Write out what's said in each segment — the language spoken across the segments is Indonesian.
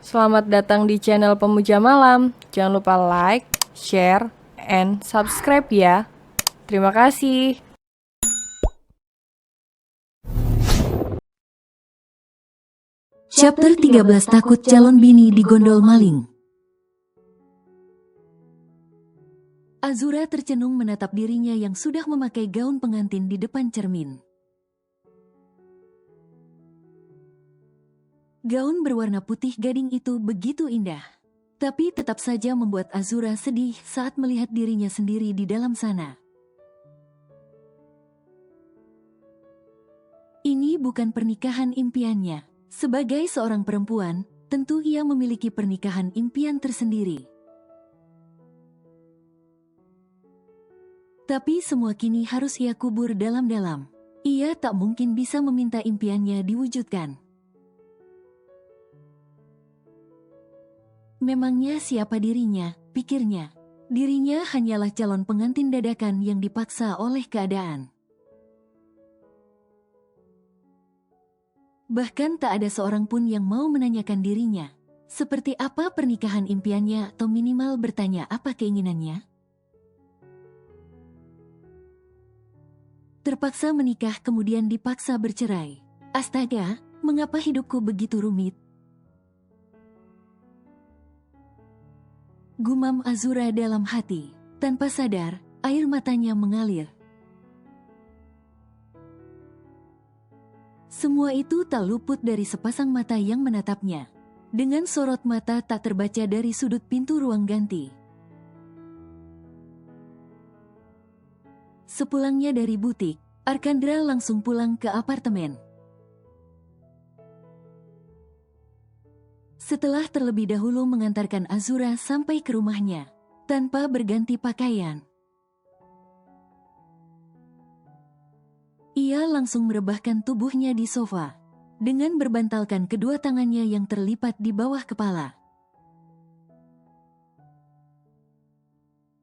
Selamat datang di channel Pemuja Malam. Jangan lupa like, share, and subscribe ya. Terima kasih. Chapter 13 Takut calon bini digondol maling. Azura tercenung menatap dirinya yang sudah memakai gaun pengantin di depan cermin. Gaun berwarna putih gading itu begitu indah, tapi tetap saja membuat Azura sedih saat melihat dirinya sendiri di dalam sana. Ini bukan pernikahan impiannya. Sebagai seorang perempuan, tentu ia memiliki pernikahan impian tersendiri. Tapi semua kini harus ia kubur dalam-dalam. Ia tak mungkin bisa meminta impiannya diwujudkan. Memangnya siapa dirinya, pikirnya. Dirinya hanyalah calon pengantin dadakan yang dipaksa oleh keadaan. Bahkan tak ada seorang pun yang mau menanyakan dirinya, seperti apa pernikahan impiannya atau minimal bertanya apa keinginannya. Terpaksa menikah kemudian dipaksa bercerai. Astaga, mengapa hidupku begitu rumit? Gumam Azura dalam hati. Tanpa sadar, air matanya mengalir. Semua itu tak luput dari sepasang mata yang menatapnya. Dengan sorot mata tak terbaca dari sudut pintu ruang ganti. Sepulangnya dari butik, Arkandra langsung pulang ke apartemen. Setelah terlebih dahulu mengantarkan Azura sampai ke rumahnya, tanpa berganti pakaian. Ia langsung merebahkan tubuhnya di sofa, dengan berbantalkan kedua tangannya yang terlipat di bawah kepala.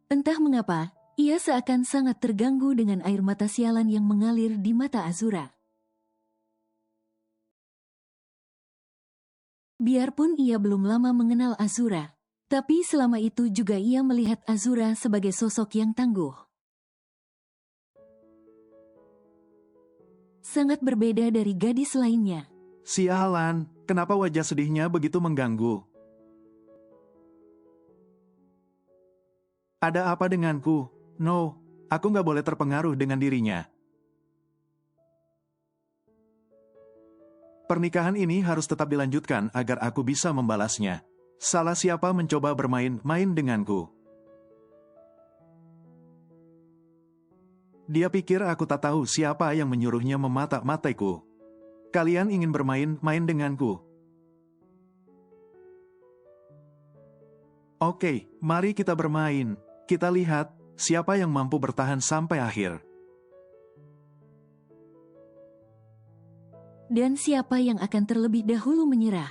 Entah mengapa, ia seakan sangat terganggu dengan air mata sialan yang mengalir di mata Azura. Biarpun ia belum lama mengenal Azura, tapi selama itu juga ia melihat Azura sebagai sosok yang tangguh. Sangat berbeda dari gadis lainnya. Sialan, kenapa wajah sedihnya begitu mengganggu? Ada apa denganku? No, aku nggak boleh terpengaruh dengan dirinya. Pernikahan ini harus tetap dilanjutkan agar aku bisa membalasnya. Salah siapa mencoba bermain-main denganku? Dia pikir aku tak tahu siapa yang menyuruhnya memata-mataiku. Kalian ingin bermain-main denganku? Oke, mari kita bermain. Kita lihat siapa yang mampu bertahan sampai akhir. Dan siapa yang akan terlebih dahulu menyerah?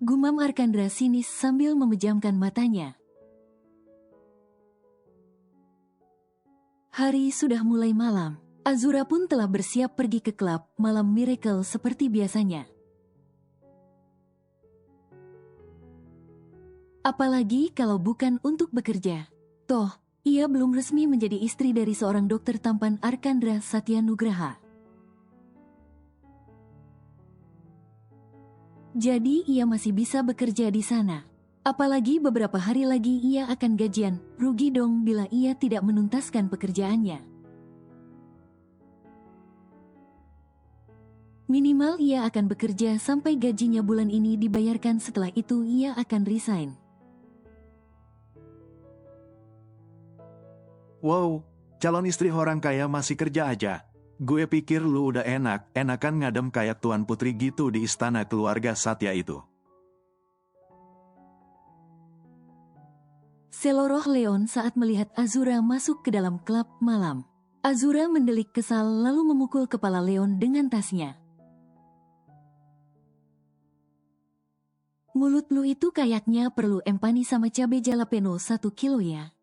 Gumam Arkandra sinis sambil memejamkan matanya. Hari sudah mulai malam. Azura pun telah bersiap pergi ke klub malam Miracle seperti biasanya. Apalagi kalau bukan untuk bekerja. Toh, ia belum resmi menjadi istri dari seorang dokter tampan Arkandra Satyanugraha. Jadi ia masih bisa bekerja di sana. Apalagi beberapa hari lagi ia akan gajian. Rugi dong bila ia tidak menuntaskan pekerjaannya. Minimal ia akan bekerja sampai gajinya bulan ini dibayarkan, setelah itu ia akan resign. Wow, calon istri orang kaya masih kerja aja. Gue pikir lu udah enakan ngadem kayak Tuan Putri gitu di istana keluarga Satya itu. Seloroh Leon saat melihat Azura masuk ke dalam klub malam. Azura mendelik kesal lalu memukul kepala Leon dengan tasnya. Mulut lu itu kayaknya perlu empani sama cabai jalapeno 1 kilo ya.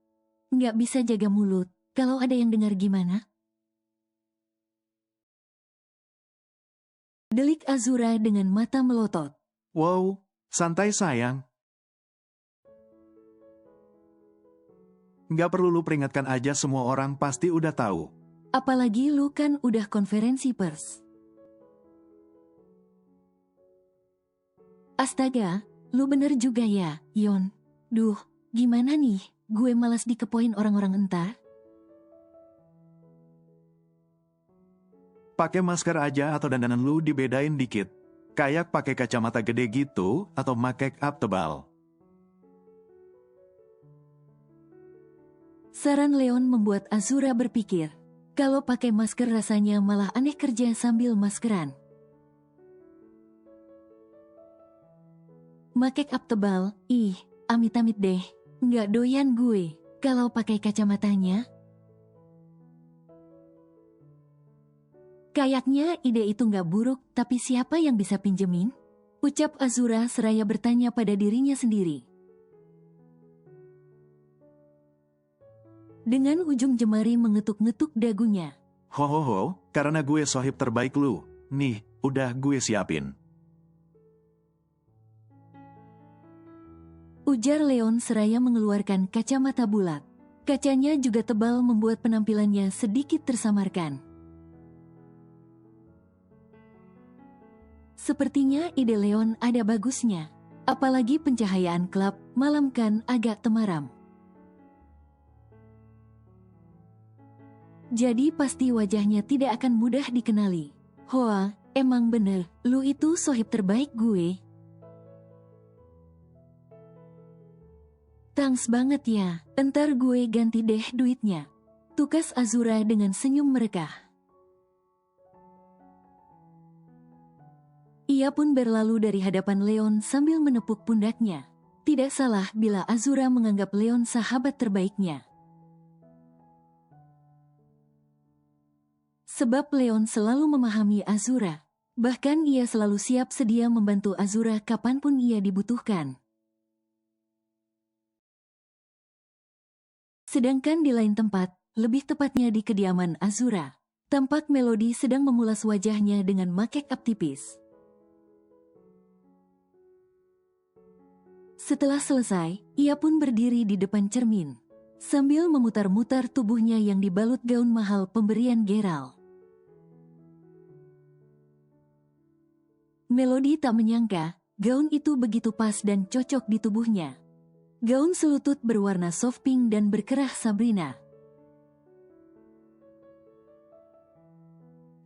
Nggak bisa jaga mulut, kalau ada yang dengar gimana? Delik Azura dengan mata melotot. Wow, Santai sayang. Nggak perlu lu peringatkan aja, semua orang pasti udah tahu. Apalagi lu kan udah konferensi pers. Astaga, lu bener juga ya, Yon. Duh, gimana nih, gue malas dikepoin orang-orang entar. Pakai masker aja atau dandanan lu dibedain dikit. Kayak pakai kacamata gede gitu atau make up tebal. Saran Leon membuat Azura berpikir. Kalau pakai masker rasanya malah aneh kerja sambil maskeran. Make up tebal, amit-amit deh. Nggak doyan gue kalau pakai kacamatanya. Kayaknya ide itu nggak buruk, tapi siapa yang bisa pinjemin? Ucap Azura seraya bertanya pada dirinya sendiri. Dengan ujung jemari mengetuk-ngetuk dagunya. Ho, karena gue sohib terbaik lu. Nih, udah gue siapin. Ujar Leon seraya mengeluarkan kacamata bulat. Kacanya juga tebal membuat penampilannya sedikit tersamarkan. Sepertinya ide Leon ada bagusnya. Apalagi pencahayaan klub malam kan agak temaram. Jadi pasti wajahnya tidak akan mudah dikenali. Hoa, emang bener, lu itu sohib terbaik gue. Thanks banget ya, entar gue ganti deh duitnya. Tukas Azura dengan senyum merekah. Ia pun berlalu dari hadapan Leon sambil menepuk pundaknya. Tidak salah bila Azura menganggap Leon sahabat terbaiknya. Sebab Leon selalu memahami Azura. Bahkan ia selalu siap sedia membantu Azura kapanpun ia dibutuhkan. Sedangkan di lain tempat, lebih tepatnya di kediaman Azura, tampak Melody sedang memulas wajahnya dengan make up tipis. Setelah selesai, ia pun berdiri di depan cermin, sambil memutar-mutar tubuhnya yang dibalut gaun mahal pemberian Geralt. Melody tak menyangka, gaun itu begitu pas dan cocok di tubuhnya. Gaun selutut berwarna soft pink dan berkerah Sabrina.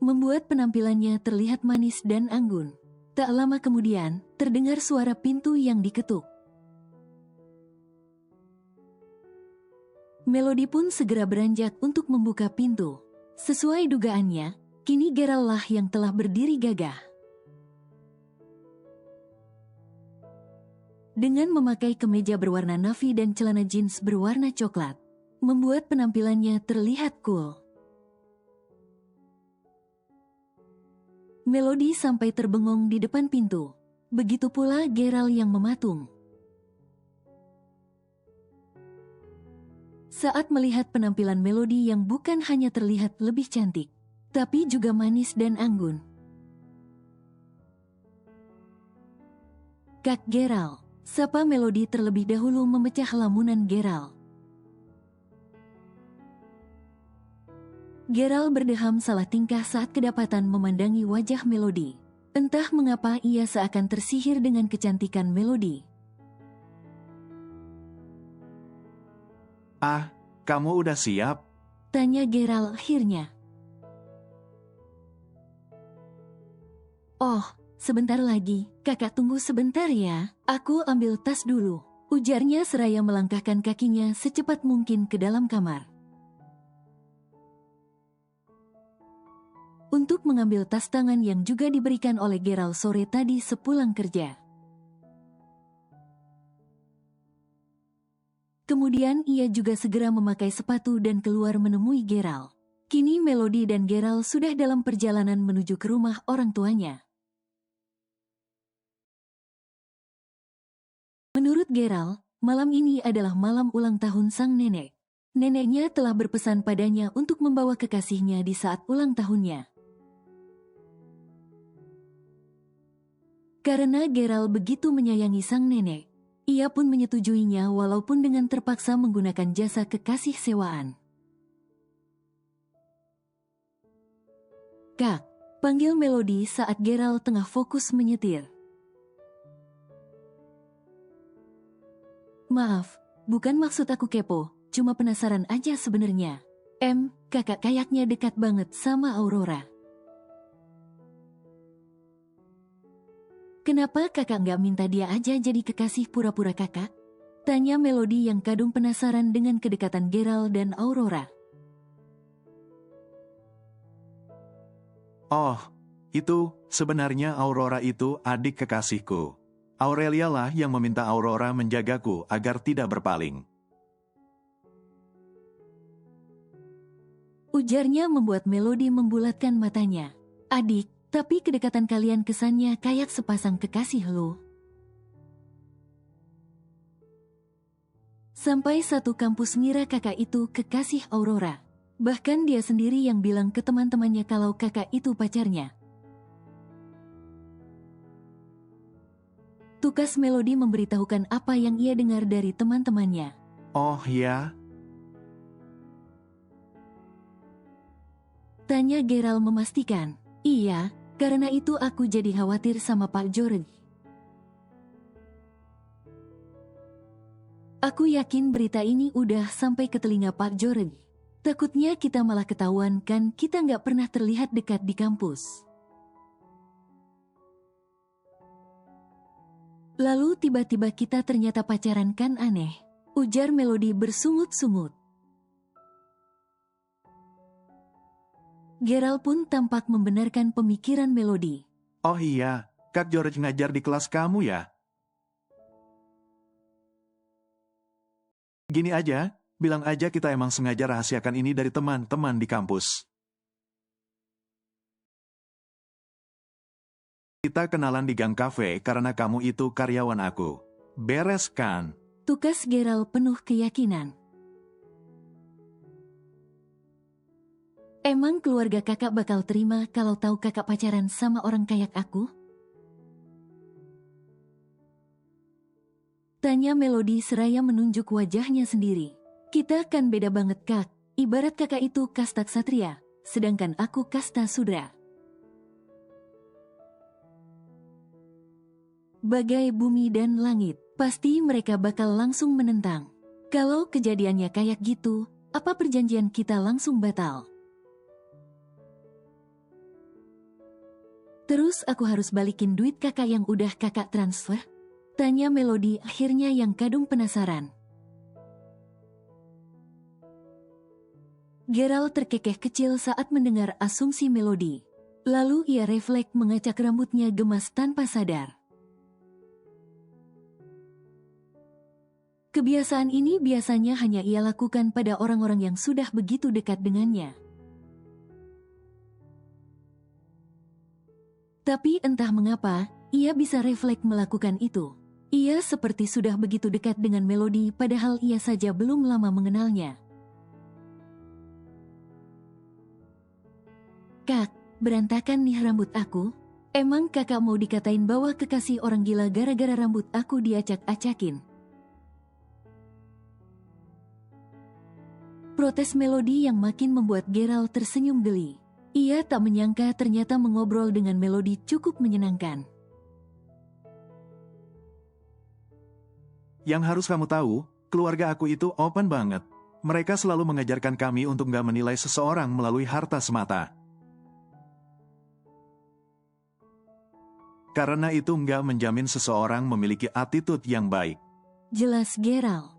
Membuat penampilannya terlihat manis dan anggun. Tak lama kemudian, terdengar suara pintu yang diketuk. Melody pun segera beranjak untuk membuka pintu. Sesuai dugaannya, kini Geralt lah yang telah berdiri gagah. Dengan memakai kemeja berwarna navy dan celana jeans berwarna coklat, membuat penampilannya terlihat cool. Melody sampai terbengong di depan pintu. Begitu pula Geralt yang mematung. Saat melihat penampilan Melody yang bukan hanya terlihat lebih cantik, tapi juga manis dan anggun. Kak Geralt. Sapa Melody terlebih dahulu memecah lamunan Geralt. Geralt berdeham salah tingkah saat kedapatan memandangi wajah Melody. Entah mengapa ia seakan tersihir dengan kecantikan Melody. Ah, kamu udah siap? Tanya Geralt akhirnya. Oh, sebentar lagi, kakak tunggu sebentar ya, aku ambil tas dulu. Ujarnya seraya melangkahkan kakinya secepat mungkin ke dalam kamar. Untuk mengambil tas tangan yang juga diberikan oleh Geralt sore tadi sepulang kerja. Kemudian ia juga segera memakai sepatu dan keluar menemui Geralt. Kini Melody dan Geralt sudah dalam perjalanan menuju ke rumah orang tuanya. Menurut Geralt, malam ini adalah malam ulang tahun sang nenek. Neneknya telah berpesan padanya untuk membawa kekasihnya di saat ulang tahunnya. Karena Geralt begitu menyayangi sang nenek, ia pun menyetujuinya walaupun dengan terpaksa menggunakan jasa kekasih sewaan. Kak, panggil Melody saat Geralt tengah fokus menyetir. Maaf, bukan maksud aku kepo, cuma penasaran aja sebenarnya. Kakak kayaknya dekat banget sama Aurora. Kenapa kakak nggak minta dia aja jadi kekasih pura-pura kakak? Tanya Melody yang kadung penasaran dengan kedekatan Geralt dan Aurora. Oh, itu, sebenarnya Aurora itu adik kekasihku. Aurelia lah yang meminta Aurora menjagaku agar tidak berpaling. Ujarnya membuat Melody membulatkan matanya. Adik, tapi kedekatan kalian kesannya kayak sepasang kekasih lo. Sampai satu kampus ngira kakak itu kekasih Aurora. Bahkan dia sendiri yang bilang ke teman-temannya kalau kakak itu pacarnya. Tukas Melody memberitahukan apa yang ia dengar dari teman-temannya. Oh ya? Tanya Geralt memastikan. Iya, karena itu aku jadi khawatir sama Pak George. Aku yakin berita ini udah sampai ke telinga Pak George. Takutnya kita malah ketahuan kan kita nggak pernah terlihat dekat di kampus. Lalu tiba-tiba kita ternyata pacaran kan aneh. Ujar Melody bersungut-sungut. Geralt pun tampak membenarkan pemikiran Melody. Oh iya, Kak George ngajar di kelas kamu ya? Gini aja, bilang aja kita emang sengaja rahasiakan ini dari teman-teman di kampus. Kita kenalan di gang kafe karena kamu itu karyawan aku. Beres kan? Tukas Geralt penuh keyakinan. Emang keluarga kakak bakal terima kalau tahu kakak pacaran sama orang kayak aku? Tanya Melody seraya menunjuk wajahnya sendiri. Kita kan beda banget kak, ibarat kakak itu kasta ksatria, sedangkan aku kasta sudra. Bagai bumi dan langit, pasti mereka bakal langsung menentang. Kalau kejadiannya kayak gitu, apa perjanjian kita langsung batal? Terus aku harus balikin duit kakak yang udah kakak transfer? Tanya Melody akhirnya yang kadung penasaran. Geralt terkekeh kecil saat mendengar asumsi Melody. Lalu ia refleks mengacak rambutnya gemas tanpa sadar. Kebiasaan ini biasanya hanya ia lakukan pada orang-orang yang sudah begitu dekat dengannya. Tapi entah mengapa, ia bisa refleks melakukan itu. Ia seperti sudah begitu dekat dengan Melody padahal ia saja belum lama mengenalnya. Kak, berantakan nih rambut aku. Emang kakak mau dikatain bahwa kekasih orang gila gara-gara rambut aku diacak-acakin? Protes Melody yang makin membuat Geralt tersenyum geli. Ia tak menyangka ternyata mengobrol dengan Melody cukup menyenangkan. Yang harus kamu tahu, keluarga aku itu open banget. Mereka selalu mengajarkan kami untuk gak menilai seseorang melalui harta semata. Karena itu nggak menjamin seseorang memiliki attitude yang baik. Jelas Geralt.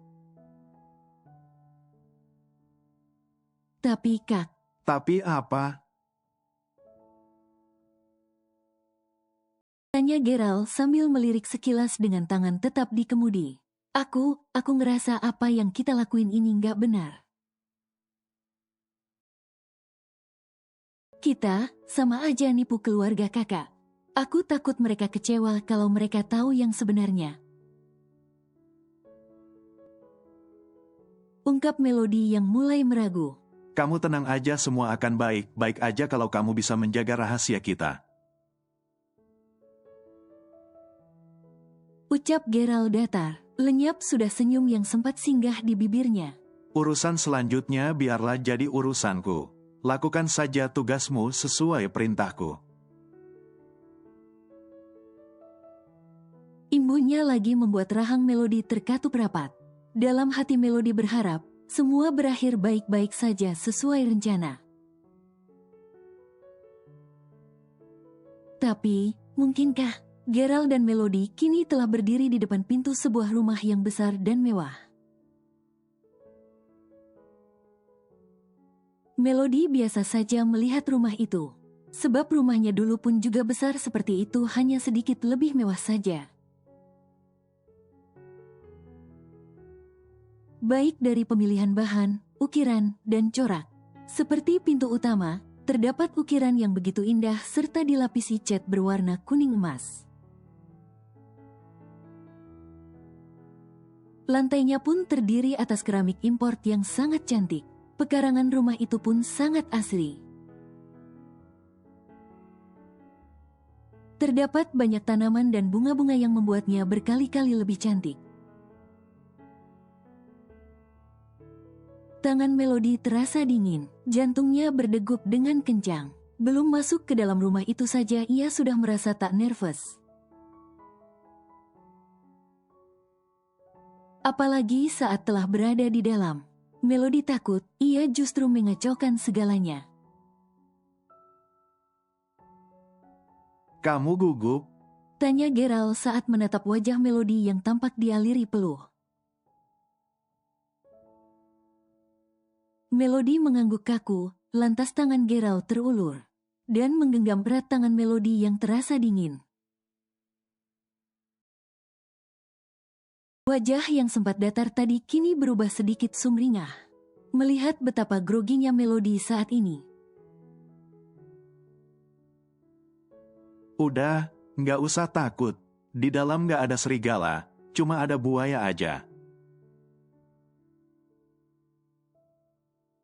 Tapi kak. Tapi apa? Tanya Geralt sambil melirik sekilas dengan tangan tetap di kemudi. Aku ngerasa apa yang kita lakuin ini nggak benar. Kita sama aja nipu keluarga kakak. Aku takut mereka kecewa kalau mereka tahu yang sebenarnya. Ungkap Melody yang mulai meragu. Kamu tenang aja, semua akan baik-baik aja kalau kamu bisa menjaga rahasia kita. Ucap Gerald datar, lenyap sudah senyum yang sempat singgah di bibirnya. Urusan selanjutnya biarlah jadi urusanku. Lakukan saja tugasmu sesuai perintahku. Imbuhnya lagi membuat rahang Melody terkatup rapat. Dalam hati Melody berharap, semua berakhir baik-baik saja sesuai rencana. Tapi, mungkinkah Gerald dan Melody kini telah berdiri di depan pintu sebuah rumah yang besar dan mewah? Melody biasa saja melihat rumah itu. Sebab rumahnya dulu pun juga besar seperti itu, hanya sedikit lebih mewah saja. Baik dari pemilihan bahan, ukiran, dan corak. Seperti pintu utama, terdapat ukiran yang begitu indah serta dilapisi cat berwarna kuning emas. Lantainya pun terdiri atas keramik impor yang sangat cantik. Pekarangan rumah itu pun sangat asri. Terdapat banyak tanaman dan bunga-bunga yang membuatnya berkali-kali lebih cantik. Tangan Melody terasa dingin, jantungnya berdegup dengan kencang. Belum masuk ke dalam rumah itu saja ia sudah merasa tak nervous. Apalagi saat telah berada di dalam. Melody takut, ia justru mengacaukan segalanya. Kamu gugup? Tanya Gerald saat menatap wajah Melody yang tampak dialiri peluh. Melody mengangguk kaku, lantas tangan Gerald terulur dan menggenggam erat tangan Melody yang terasa dingin. Wajah yang sempat datar tadi kini berubah sedikit sumringah. Melihat betapa groginya Melody saat ini. Udah, nggak usah takut. Di dalam nggak ada serigala, cuma ada buaya aja.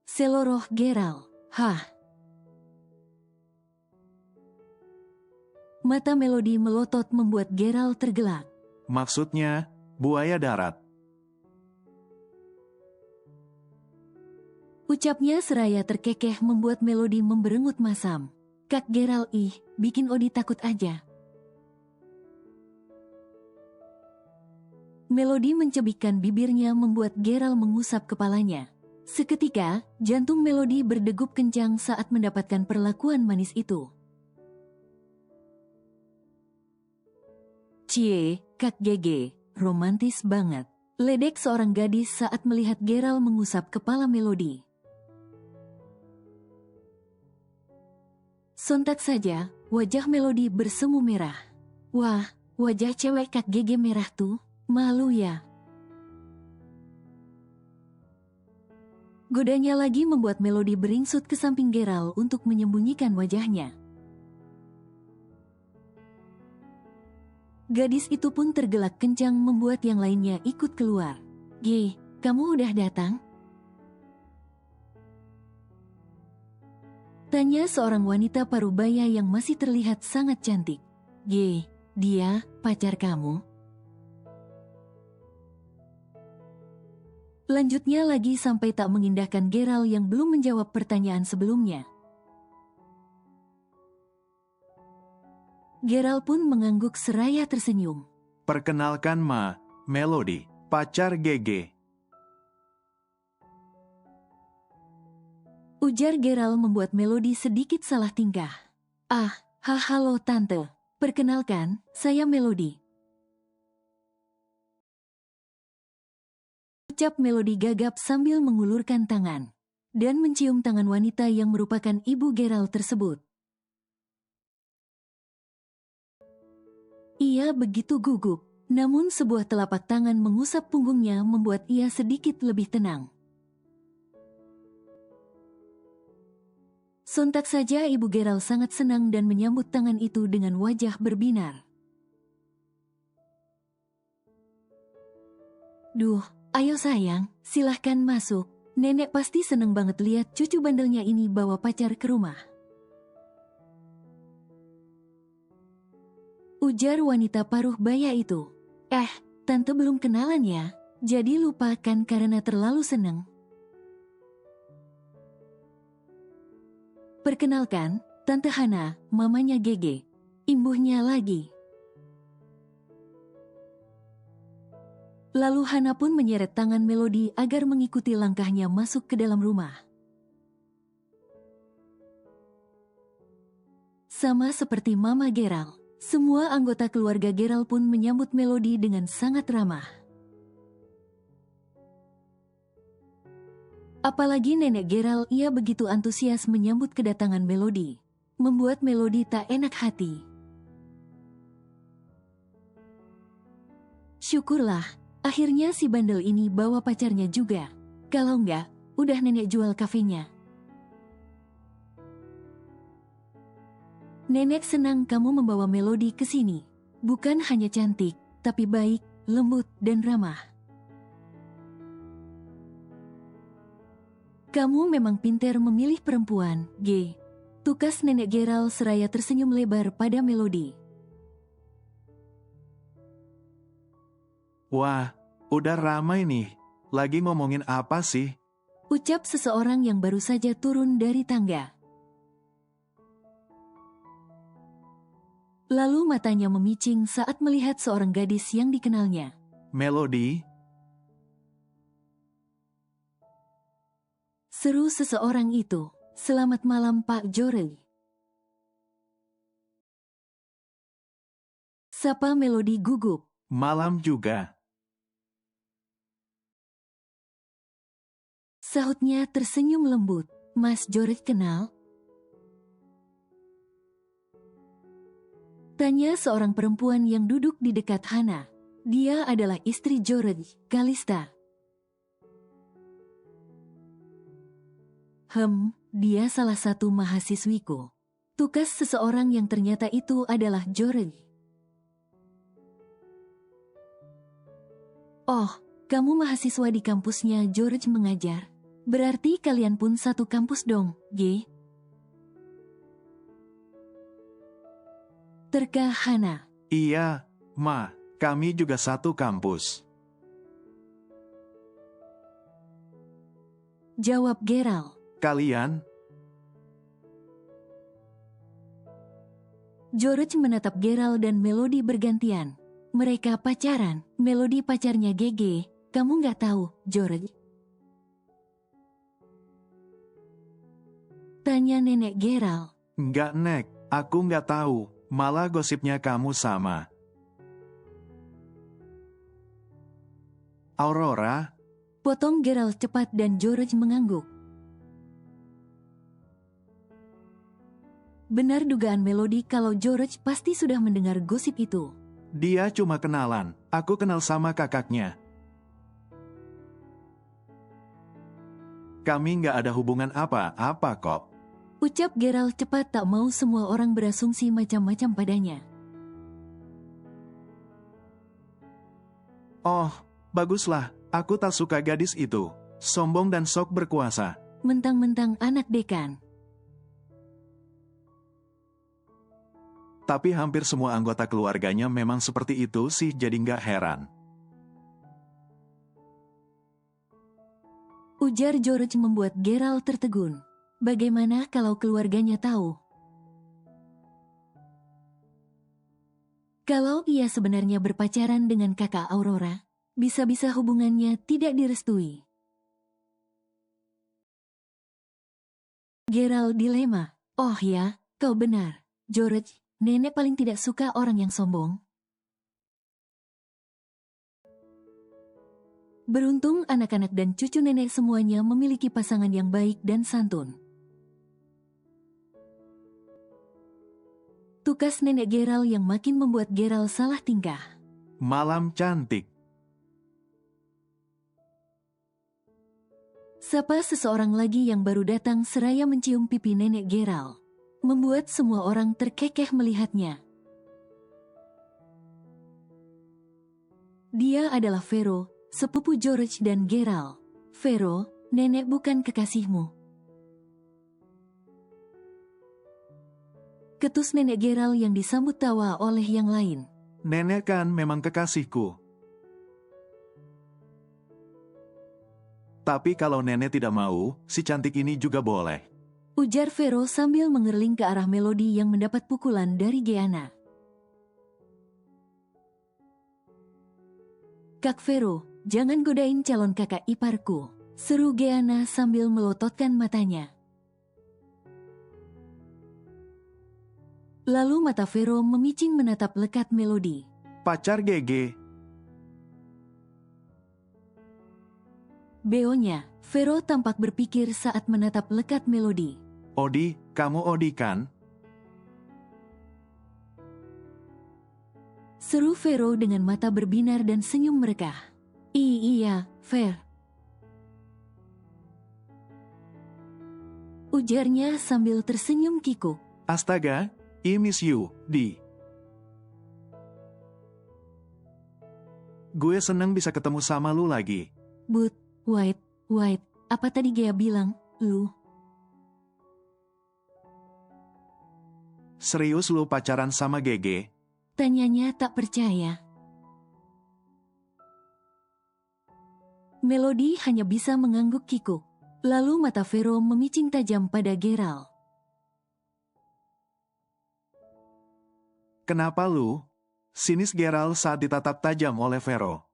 Seloroh Gerald. Hah? Mata Melody melotot membuat Gerald tergelak. Maksudnya, buaya darat. Ucapnya seraya terkekeh membuat Melody memberengut masam. Kak Gerald bikin Odi takut aja. Melody mencebikkan bibirnya membuat Gerald mengusap kepalanya. Seketika, jantung Melody berdegup kencang saat mendapatkan perlakuan manis itu. Cie, Kak GG, romantis banget. Ledek seorang gadis saat melihat Gerald mengusap kepala Melody. Sontak saja, wajah Melody bersemu merah. Wah, wajah cewek Kak GG merah tuh, malu ya. Godanya lagi membuat Melody beringsut ke samping Gerald untuk menyembunyikan wajahnya. Gadis itu pun tergelak kencang membuat yang lainnya ikut keluar. G, kamu udah datang? Tanya seorang wanita parubaya yang masih terlihat sangat cantik. G, dia pacar kamu? Lanjutnya lagi sampai tak mengindahkan Gerald yang belum menjawab pertanyaan sebelumnya. Gerald pun mengangguk seraya tersenyum. Perkenalkan Melody, pacar GG. Ujar Gerald membuat Melody sedikit salah tingkah. Halo tante. Perkenalkan, saya Melody. Ucap Melody gagap sambil mengulurkan tangan. Dan mencium tangan wanita yang merupakan ibu Gerald tersebut. Ia begitu gugup, namun sebuah telapak tangan mengusap punggungnya membuat ia sedikit lebih tenang. Sontak saja ibu Gerald sangat senang dan menyambut tangan itu dengan wajah berbinar. Duh, ayo sayang, silahkan masuk. Nenek pasti seneng banget lihat cucu bandelnya ini bawa pacar ke rumah. Ujar wanita paruh baya itu. Tante belum kenalan ya. Jadi lupakan karena terlalu seneng. Perkenalkan, Tante Hana, mamanya Gege. Imbuhnya lagi. Lalu Hana pun menyeret tangan Melody agar mengikuti langkahnya masuk ke dalam rumah. Sama seperti Mama Gerald, semua anggota keluarga Gerald pun menyambut Melody dengan sangat ramah. Apalagi nenek Gerald, ia begitu antusias menyambut kedatangan Melody, membuat Melody tak enak hati. Syukurlah, akhirnya si bandel ini bawa pacarnya juga. Kalau enggak, udah nenek jual kafenya. Nenek senang kamu membawa Melody ke sini. Bukan hanya cantik, tapi baik, lembut, dan ramah. Kamu memang pintar memilih perempuan, G. Tukas nenek Gerald seraya tersenyum lebar pada Melody. Wah, udah ramai nih. Lagi ngomongin apa sih? Ucap seseorang yang baru saja turun dari tangga. Lalu matanya memicing saat melihat seorang gadis yang dikenalnya. Melody? Seru seseorang itu. Selamat malam Pak Jorel. Sapa Melody gugup. Malam juga. Sahutnya tersenyum lembut. Mas Jorel kenal? Tanya seorang perempuan yang duduk di dekat Hana. Dia adalah istri Jorel, Kalista. Dia salah satu mahasiswiku. Tukas seseorang yang ternyata itu adalah Jorel. Oh, kamu mahasiswa di kampusnya George mengajar. Berarti kalian pun satu kampus dong, G. Terka Hana. Iya, Ma. Kami juga satu kampus. Jawab Gerald. Kalian? George menatap Gerald dan Melody bergantian. Mereka pacaran. Melody pacarnya GG. Kamu nggak tahu, George? Tanya nenek Gerald. Nggak, Nek. Aku nggak tahu. Malah gosipnya kamu sama Aurora? Potong Gerald cepat dan George mengangguk. Benar dugaan Melody kalau George pasti sudah mendengar gosip itu. Dia cuma kenalan. Aku kenal sama kakaknya. Kami nggak ada hubungan apa-apa kok. Ucap Gerald cepat, tak mau semua orang berasumsi macam-macam padanya. Oh, baguslah. Aku tak suka gadis itu. Sombong dan sok berkuasa. Mentang-mentang anak dekan. Tapi hampir semua anggota keluarganya memang seperti itu sih, jadi nggak heran. Ujar George membuat Gerald tertegun. Bagaimana kalau keluarganya tahu? Kalau ia sebenarnya berpacaran dengan kakak Aurora, bisa-bisa hubungannya tidak direstui. Gerald dilema. Oh ya, kau benar, George. Nenek paling tidak suka orang yang sombong. Beruntung anak-anak dan cucu nenek semuanya memiliki pasangan yang baik dan santun. Tukas nenek Gerald yang makin membuat Gerald salah tingkah. Malam cantik. Sapa seseorang lagi yang baru datang seraya mencium pipi nenek Gerald. Membuat semua orang terkekeh melihatnya. Dia adalah Vero, sepupu George dan Gerald. Vero, nenek bukan kekasihmu. Ketus nenek Gerald yang disambut tawa oleh yang lain. Nenek kan memang kekasihku. Tapi kalau nenek tidak mau, si cantik ini juga boleh. Ujar Vero sambil mengerling ke arah Melody yang mendapat pukulan dari Gianna. Kak Vero, jangan godain calon kakak iparku, seru Gianna sambil melototkan matanya. Lalu mata Vero memicing menatap lekat Melody. Pacar GG. Beonya, Vero tampak berpikir saat menatap lekat Melody. Odi, kamu Odi kan? Seru Vero dengan mata berbinar dan senyum merekah. Iya, Ver. Ujarnya sambil tersenyum kikuk. Astaga, I miss you, Di. Gue seneng bisa ketemu sama lu lagi. But, wait, apa tadi Gea bilang, lu? Serius lu pacaran sama GG? Tanyanya tak percaya. Melody hanya bisa mengangguk kikuk. Lalu mata Vero memicing tajam pada Geralt. Kenapa lu? Sinis Geralt saat ditatap tajam oleh Vero.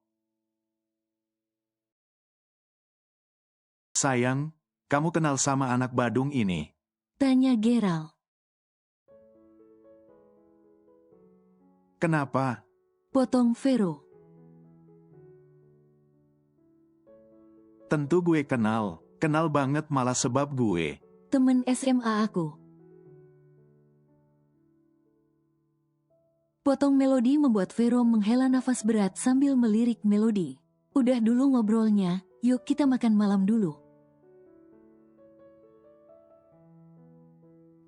Sayang, kamu kenal sama anak badung ini? Tanya Geralt. Kenapa? Potong Vero. Tentu gue kenal banget malah sebab gue. Temen SMA aku. Potong Melody membuat Vero menghela nafas berat sambil melirik Melody. Udah dulu ngobrolnya, yuk kita makan malam dulu.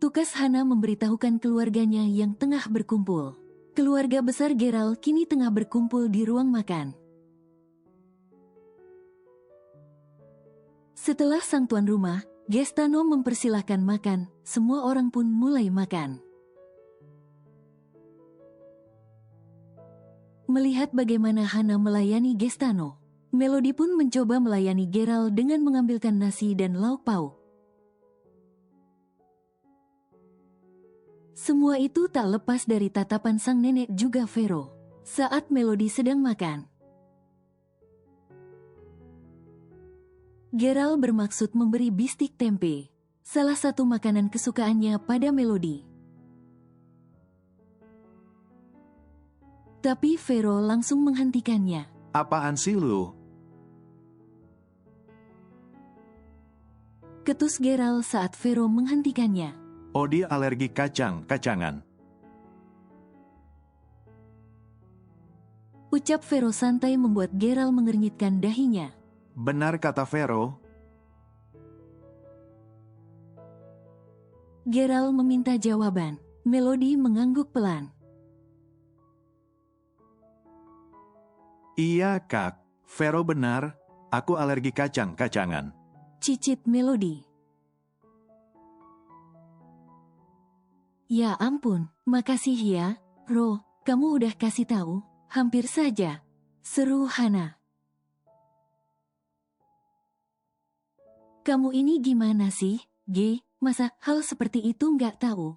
Tukas Hana memberitahukan keluarganya yang tengah berkumpul. Keluarga besar Geralt kini tengah berkumpul di ruang makan. Setelah sang tuan rumah, Gestano mempersilahkan makan, semua orang pun mulai makan. Melihat bagaimana Hana melayani Gestano, Melody pun mencoba melayani Geralt dengan mengambilkan nasi dan lauk pauk. Semua itu tak lepas dari tatapan sang nenek juga Vero saat Melody sedang makan. Geralt bermaksud memberi bistik tempe, salah satu makanan kesukaannya pada Melody. Tapi Vero langsung menghentikannya. Apaan sih lu? Ketus Geralt saat Vero menghentikannya. Odi alergi kacangan. Ucap Vero santai membuat Geralt mengernyitkan dahinya. Benar kata Vero. Geralt meminta jawaban. Melody mengangguk pelan. Iya kak, Vero benar, aku alergi kacangan. Cicit Melody. Ya ampun, makasih ya, Ro, kamu udah kasih tahu, hampir saja. Seru Hana. Kamu ini gimana sih, G? Masa hal seperti itu nggak tahu?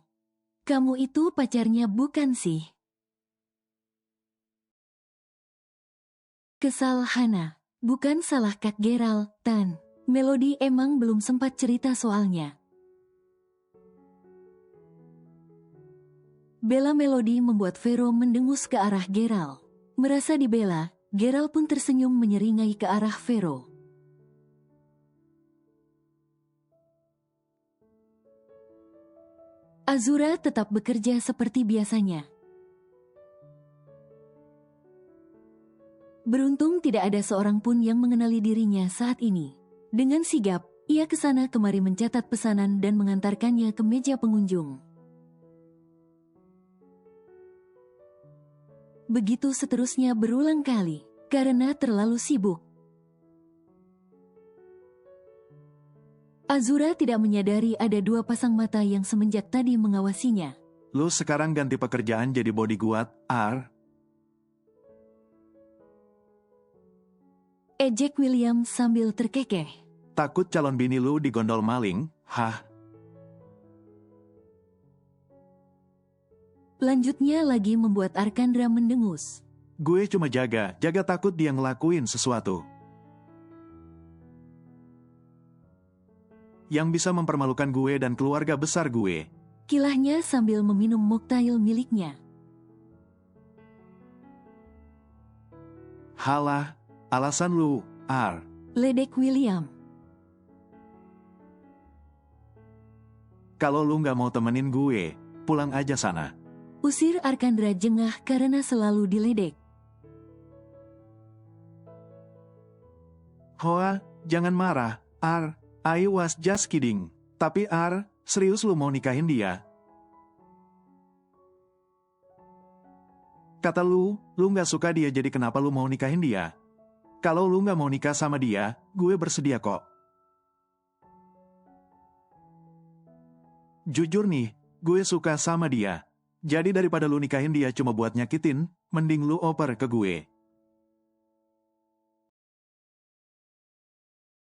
Kamu itu pacarnya bukan sih? Kesal Hana. Bukan salah Kak Geralt, Tan. Melody emang belum sempat cerita soalnya. Bela Melody membuat Vero mendengus ke arah Geralt. Merasa dibela, Geralt pun tersenyum menyeringai ke arah Vero. Azura tetap bekerja seperti biasanya. Beruntung tidak ada seorang pun yang mengenali dirinya saat ini. Dengan sigap, ia kesana kemari mencatat pesanan dan mengantarkannya ke meja pengunjung. Begitu seterusnya berulang kali, karena terlalu sibuk. Azura tidak menyadari ada dua pasang mata yang semenjak tadi mengawasinya. Lu sekarang ganti pekerjaan jadi bodyguard, Ar. ejek William sambil terkekeh. Takut calon bini lu digondol maling? Hah? Lanjutnya lagi membuat Arkandra mendengus. Gue cuma jaga takut dia ngelakuin sesuatu yang bisa mempermalukan gue dan keluarga besar gue. Kilahnya sambil meminum moktail miliknya. Halah, alasan lu, Ledek William. Kalau lu nggak mau temenin gue, pulang aja sana. Usir Arkandra jengah karena selalu diledek. Hoa, jangan marah, I was just kidding. Tapi serius lu mau nikahin dia? Kata lu nggak suka dia, jadi kenapa lu mau nikahin dia? Kalau lu nggak mau nikah sama dia, gue bersedia kok. Jujur nih, gue suka sama dia. Jadi daripada lu nikahin dia cuma buat nyakitin, mending lu oper ke gue.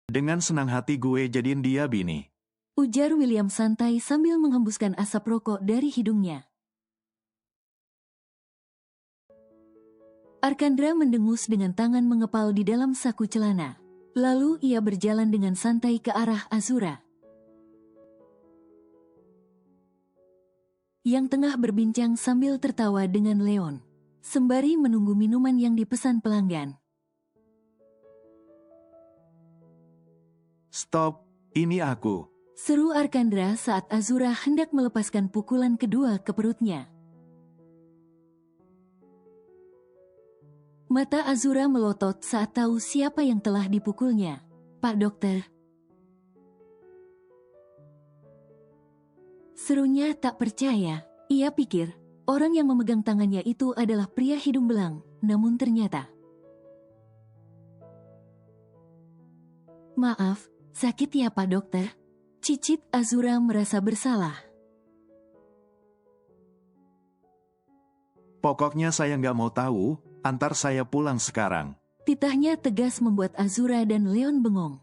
Dengan senang hati gue jadiin dia bini. Ujar William santai sambil menghembuskan asap rokok dari hidungnya. Arkandra mendengus dengan tangan mengepal di dalam saku celana. Lalu ia berjalan dengan santai ke arah Azura, yang tengah berbincang sambil tertawa dengan Leon, sembari menunggu minuman yang dipesan pelanggan. Stop, ini aku. Seru Arkandra saat Azura hendak melepaskan pukulan kedua ke perutnya. Mata Azura melotot saat tahu siapa yang telah dipukulnya. Pak Dokter. Serunya tak percaya. Ia pikir, orang yang memegang tangannya itu adalah pria hidung belang, namun ternyata. Maaf, sakit ya Pak Dokter? Cicit Azura merasa bersalah. Pokoknya saya nggak mau tahu, antar saya pulang sekarang. Titahnya tegas membuat Azura dan Leon bengong.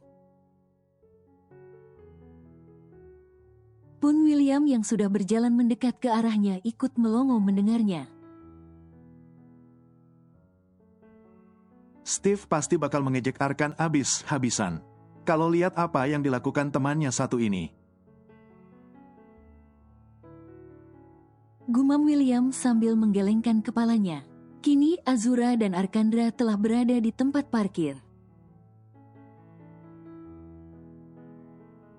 Pun William yang sudah berjalan mendekat ke arahnya ikut melongo mendengarnya. Steve pasti bakal mengejek Arkan habis-habisan. Kalau lihat apa yang dilakukan temannya satu ini. Gumam William sambil menggelengkan kepalanya. Kini Azura dan Arkandra telah berada di tempat parkir.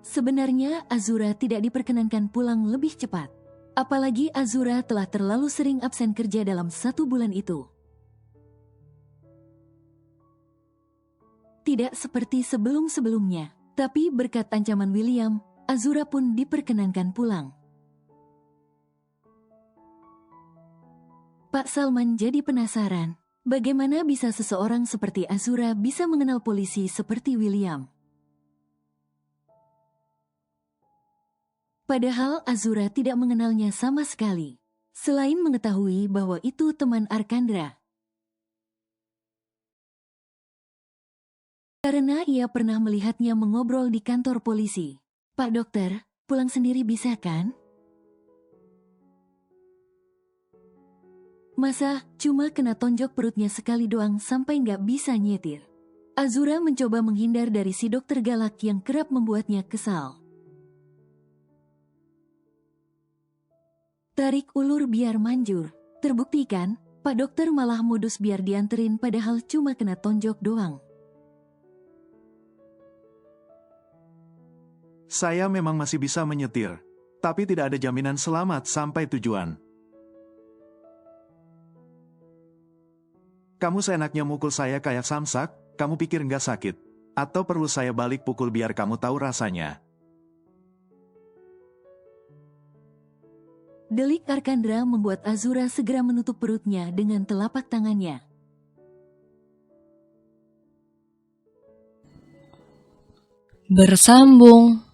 Sebenarnya Azura tidak diperkenankan pulang lebih cepat. Apalagi Azura telah terlalu sering absen kerja dalam 1 bulan itu. Tidak seperti sebelum-sebelumnya, tapi berkat ancaman William, Azura pun diperkenankan pulang. Pak Salman jadi penasaran, bagaimana bisa seseorang seperti Azura bisa mengenal polisi seperti William. Padahal Azura tidak mengenalnya sama sekali, selain mengetahui bahwa itu teman Arkandra. Karena ia pernah melihatnya mengobrol di kantor polisi. Pak Dokter, pulang sendiri bisa kan? Masa cuma kena tonjok perutnya sekali doang sampai nggak bisa nyetir. Azura mencoba menghindar dari si dokter galak yang kerap membuatnya kesal. Tarik ulur biar manjur. Terbukti kan, Pak Dokter malah modus biar dianterin padahal cuma kena tonjok doang. Saya memang masih bisa menyetir, tapi tidak ada jaminan selamat sampai tujuan. Kamu seenaknya mukul saya kayak samsak, kamu pikir nggak sakit? Atau perlu saya balik pukul biar kamu tahu rasanya? Delik Arkandra membuat Azura segera menutup perutnya dengan telapak tangannya. Bersambung.